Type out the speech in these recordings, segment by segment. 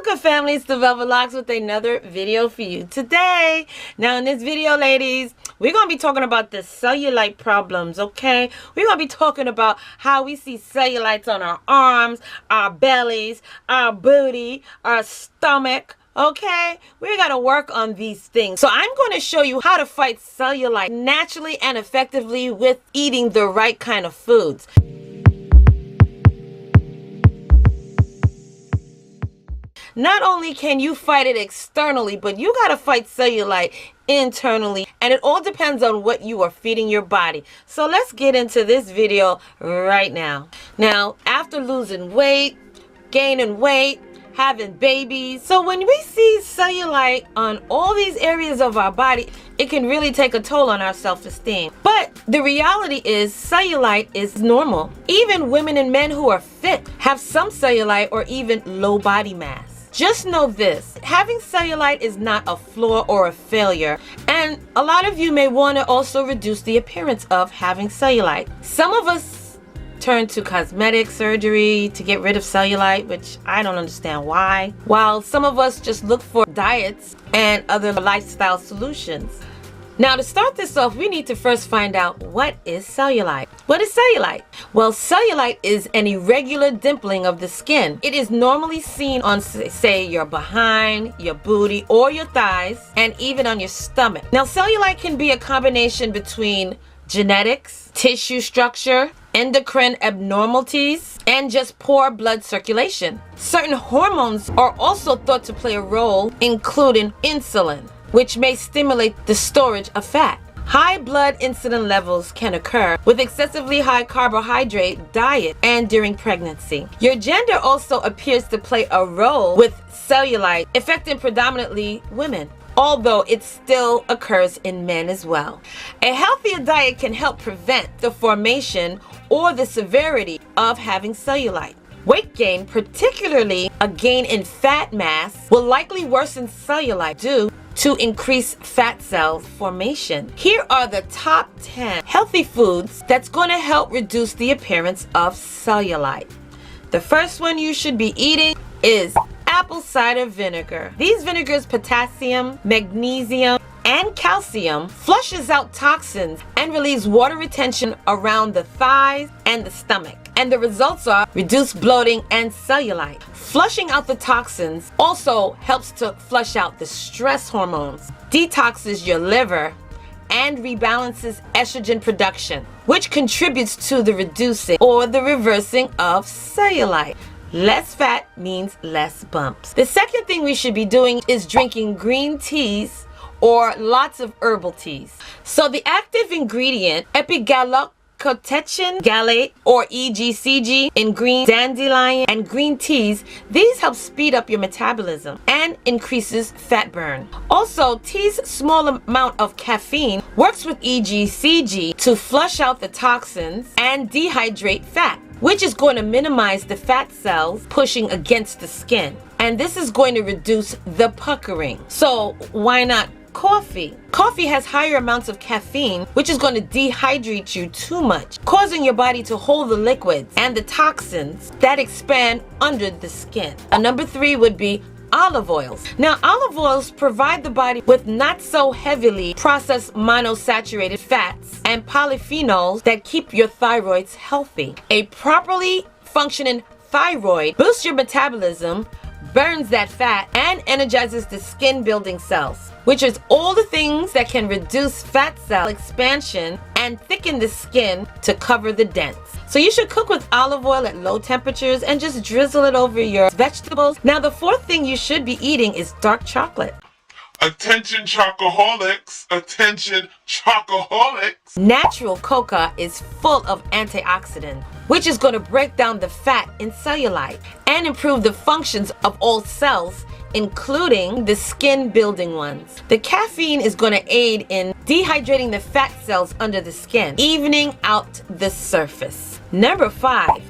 Welcome families to Velvet Locks with another video for you today. Now in this video, ladies, we're going to be talking about the cellulite problems, okay? We're going to be talking about how we see cellulites on our arms, our bellies, our booty, our stomach, okay? We got to work on these things. So I'm going to show you how to fight cellulite naturally and effectively with eating the right kind of foods. Not only can you fight it externally, but you got to fight cellulite internally. And it all depends on what you are feeding your body. So let's get into this video right now. Now, after losing weight, gaining weight, having babies. So when we see cellulite on all these areas of our body, it can really take a toll on our self-esteem. But the reality is cellulite is normal. Even women and men who are fit have some cellulite or even low body mass. Just know this, having cellulite is not a flaw or a failure, and a lot of you may want to also reduce the appearance of having cellulite. Some of us turn to cosmetic surgery to get rid of cellulite, which I don't understand why, while some of us just look for diets and other lifestyle solutions. Now, to start this off, we need to first find out what is cellulite. What is cellulite? Well, cellulite is an irregular dimpling of the skin. It is normally seen on, say, your behind, your booty, or your thighs, and even on your stomach. Now, cellulite can be a combination between genetics, tissue structure, endocrine abnormalities, and just poor blood circulation. Certain hormones are also thought to play a role, including insulin, which may stimulate the storage of fat. High blood insulin levels can occur with excessively high carbohydrate diet and during pregnancy. Your gender also appears to play a role with cellulite, affecting predominantly women, although it still occurs in men as well. A healthier diet can help prevent the formation or the severity of having cellulite. Weight gain, particularly a gain in fat mass, will likely worsen cellulite due to increased fat cell formation. Here are the top 10 healthy foods that's going to help reduce the appearance of cellulite. The first one you should be eating is apple cider vinegar. These vinegars, potassium, magnesium, and calcium, flushes out toxins and relieves water retention around the thighs and the stomach. And the results are reduced bloating and cellulite. Flushing out the toxins also helps to flush out the stress hormones, detoxes your liver, and rebalances estrogen production, which contributes to the reducing or the reversing of cellulite. Less fat means less bumps. The second thing we should be doing is drinking green teas or lots of herbal teas. So the active ingredient, epigallocatechin gallate or EGCG in green dandelion and green teas, these help speed up your metabolism and increases fat burn. Also, tea's small amount of caffeine works with EGCG to flush out the toxins and dehydrate fat, which is going to minimize the fat cells pushing against the skin. And this is going to reduce the puckering. So why not coffee? Coffee has higher amounts of caffeine, which is going to dehydrate you too much, causing your body to hold the liquids and the toxins that expand under the skin. Number 3 would be olive oils. Now, olive oils provide the body with not so heavily processed monosaturated fats and polyphenols that keep your thyroids healthy. A properly functioning thyroid boosts your metabolism, burns that fat, and energizes the skin building cells, which is all the things that can reduce fat cell expansion and thicken the skin to cover the dents. So you should cook with olive oil at low temperatures and just drizzle it over your vegetables. Now, the fourth thing you should be eating is dark chocolate. Attention chocoholics, attention chocoholics. Natural cocoa is full of antioxidants, which is going to break down the fat in cellulite and improve the functions of all cells, including the skin building ones. The caffeine is going to aid in dehydrating the fat cells under the skin, evening out the surface. Number 5,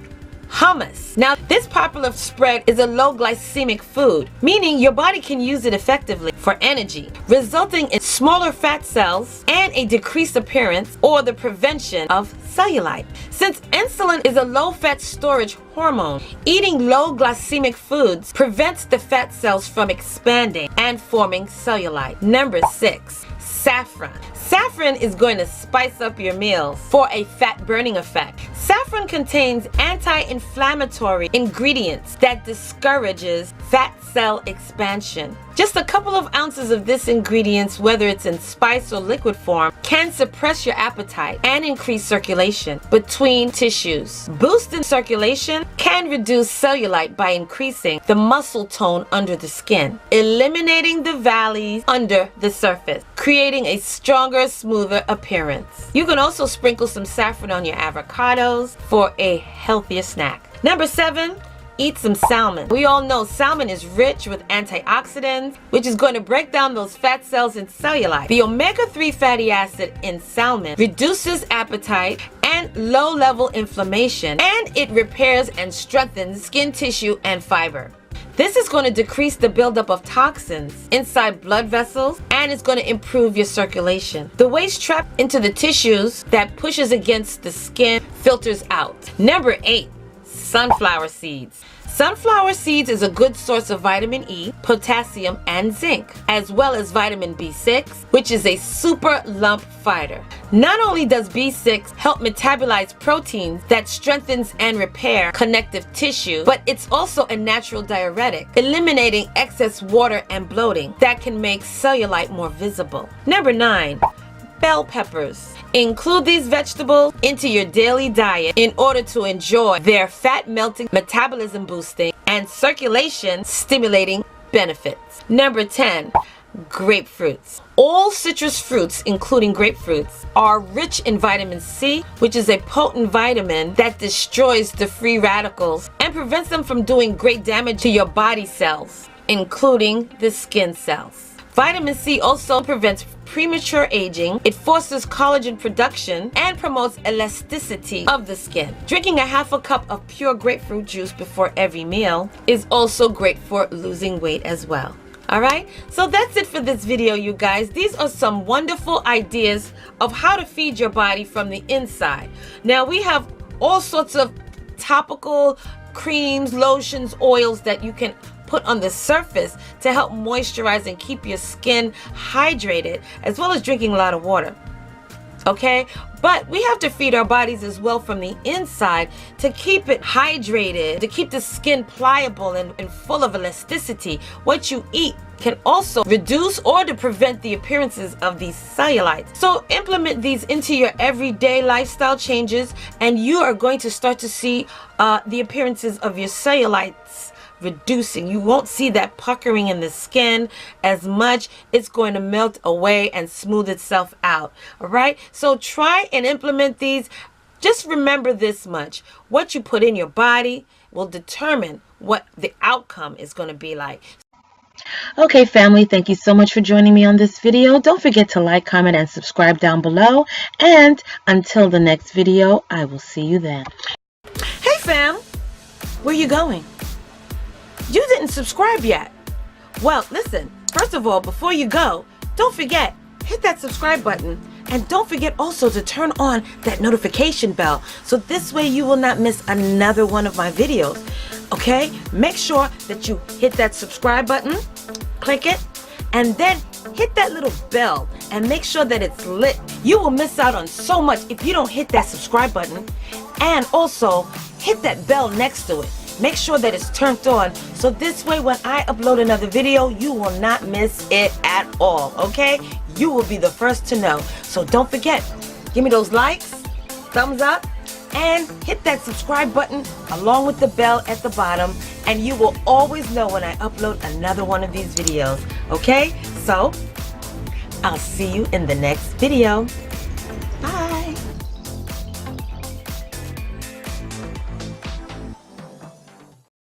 hummus. Now, this popular spread is a low glycemic food, meaning your body can use it effectively for energy, resulting in smaller fat cells and a decreased appearance or the prevention of cellulite. Since insulin is a low-fat storage hormone, eating low glycemic foods prevents the fat cells from expanding and forming cellulite. Number 6, saffron. Saffron is going to spice up your meals for a fat-burning effect. Saffron contains anti-inflammatory ingredients that discourages fat cell expansion. Just a couple of ounces of this ingredient, whether it's in spice or liquid form, can suppress your appetite and increase circulation between tissues. Boosting circulation can reduce cellulite by increasing the muscle tone under the skin, eliminating the valleys under the surface, creating a stronger, smoother appearance. You can also sprinkle some saffron on your avocados for a healthier snack. Number 7, eat some salmon. We all know salmon is rich with antioxidants, which is going to break down those fat cells in cellulite. The omega-3 fatty acid in salmon reduces appetite and low-level inflammation, and it repairs and strengthens skin tissue and fiber. This is going to decrease the buildup of toxins inside blood vessels, and it's going to improve your circulation. The waste trapped into the tissues that pushes against the skin filters out. Number 8, sunflower seeds. Sunflower seeds is a good source of vitamin E, potassium, and zinc, as well as vitamin B6, which is a super lump fighter. Not only does B6 help metabolize proteins that strengthens and repair connective tissue, but it's also a natural diuretic, eliminating excess water and bloating that can make cellulite more visible. Number 9, bell peppers. Include these vegetables into your daily diet in order to enjoy their fat melting, metabolism boosting, and circulation stimulating benefits. Number 10, grapefruits. All citrus fruits, including grapefruits, are rich in vitamin C, which is a potent vitamin that destroys the free radicals and prevents them from doing great damage to your body cells, including the skin cells. Vitamin C also prevents premature aging, it fosters collagen production, and promotes elasticity of the skin. Drinking a half a cup of pure grapefruit juice before every meal is also great for losing weight as well. Alright, so that's it for this video, you guys. These are some wonderful ideas of how to feed your body from the inside. Now, we have all sorts of topical creams, lotions, oils that you can put on the surface to help moisturize and keep your skin hydrated, as well as drinking a lot of water. Okay, but we have to feed our bodies as well from the inside to keep it hydrated, to keep the skin pliable and full of elasticity. What you eat can also reduce or to prevent the appearances of these cellulites. So implement these into your everyday lifestyle changes, and you are going to start to see the appearances of your cellulites reducing. You won't see that puckering in the skin as much. It's going to melt away and smooth itself out. All right, so try and implement these. Just remember this much: what you put in your body will determine what the outcome is going to be like. Okay, family, thank you so much for joining me on this video. Don't forget to like, comment, and subscribe down below. And until the next video, I will see you then. Hey, fam, where you going? You didn't subscribe yet. Well, listen, first of all, before you go, don't forget, hit that subscribe button, and don't forget also to turn on that notification bell, so this way you will not miss another one of my videos. Okay? Make sure that you hit that subscribe button, click it, and then hit that little bell and make sure that it's lit. You will miss out on so much if you don't hit that subscribe button, and also hit that bell next to it. Make sure that it's turned on, so this way when I upload another video, you will not miss it at all, okay? You will be the first to know. So don't forget, give me those likes, thumbs up, and hit that subscribe button along with the bell at the bottom, and you will always know when I upload another one of these videos, okay? So, I'll see you in the next video.